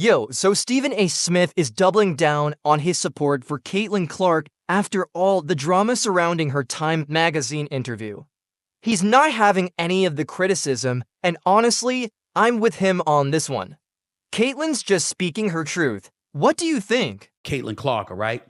Yo, so Stephen A. Smith is doubling down on his support for Caitlin Clark after all the drama surrounding her Time magazine interview. He's not having any of the criticism, and honestly, I'm with him on this one. Caitlin's just speaking her truth. What do you think? Caitlin Clark, all right?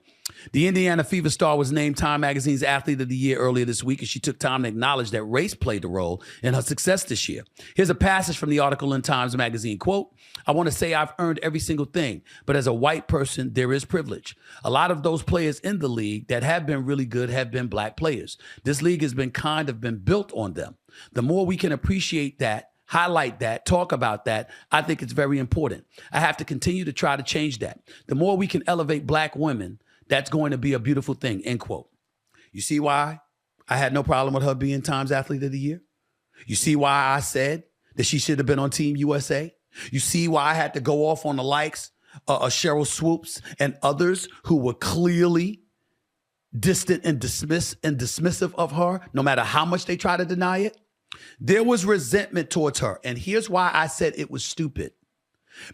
The Indiana Fever star was named Time Magazine's Athlete of the Year earlier this week, and she took time to acknowledge that race played a role in her success this year. Here's a passage from the article in Times Magazine. Quote, "I want to say I've earned every single thing, but as a white person, there is privilege. A lot of those players in the league that have been really good have been black players. This league has been built on them. The more we can appreciate that, highlight that, talk about that, I think it's very important. I have to continue to try to change that. The more we can elevate black women, that's going to be a beautiful thing," end quote. You see why I had no problem with her being Times Athlete of the Year? You see why I said that she should have been on Team USA? You see why I had to go off on the likes of Cheryl Swoops and others who were clearly distant and dismissive of her, no matter how much they try to deny it? There was resentment towards her. And here's why I said it was stupid.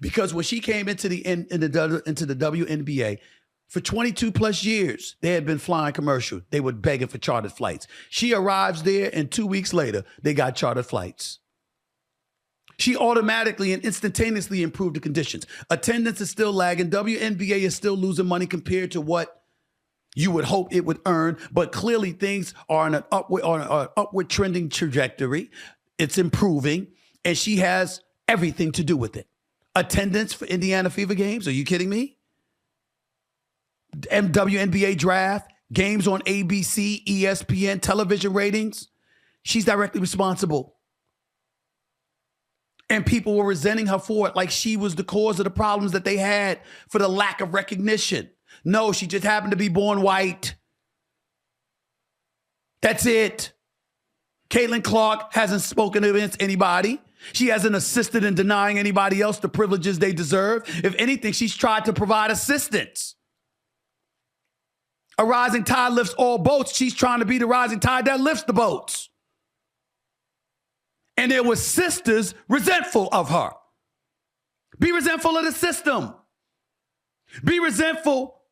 Because when she came into the WNBA, for 22 plus years, they had been flying commercial. They were begging for chartered flights. She arrives there, and 2 weeks later, they got chartered flights. She automatically and instantaneously improved the conditions. Attendance is still lagging. WNBA is still losing money compared to what you would hope it would earn, but clearly things are on an upward trending trajectory. It's improving, and she has everything to do with it. Attendance for Indiana Fever games? Are you kidding me? WNBA draft, games on ABC, ESPN, television ratings. She's directly responsible. And people were resenting her for it like she was the cause of the problems that they had for the lack of recognition. No, she just happened to be born white. That's it. Caitlin Clark hasn't spoken against anybody. She hasn't assisted in denying anybody else the privileges they deserve. If anything, she's tried to provide assistance. A rising tide lifts all boats. She's trying to be the rising tide that lifts the boats. And there were sisters resentful of her. Be resentful of the system. Be resentful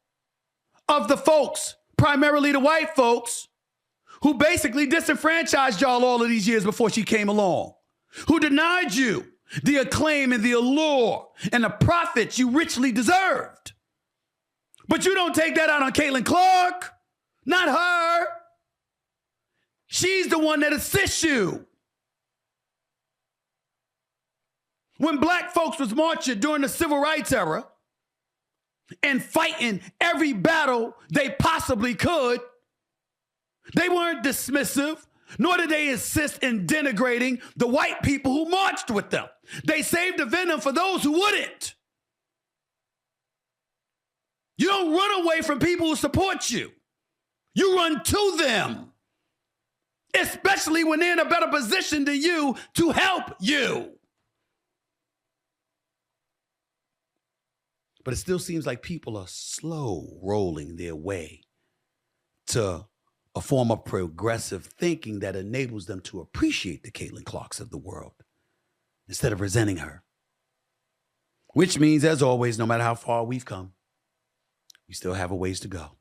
of the folks, primarily the white folks, who basically disenfranchised y'all all of these years before she came along, who denied you the acclaim and the allure and the profits you richly deserved. But you don't take that out on Caitlin Clark. Not her. She's the one that assists you. When black folks was marching during the civil rights era and fighting every battle they possibly could, they weren't dismissive, nor did they insist in denigrating the white people who marched with them. They saved the venom for those who wouldn't. You don't run away from people who support you. You run to them, especially when they're in a better position than you to help you. But it still seems like people are slow rolling their way to a form of progressive thinking that enables them to appreciate the Caitlin Clarks of the world instead of resenting her. Which means, as always, no matter how far we've come, we still have a ways to go.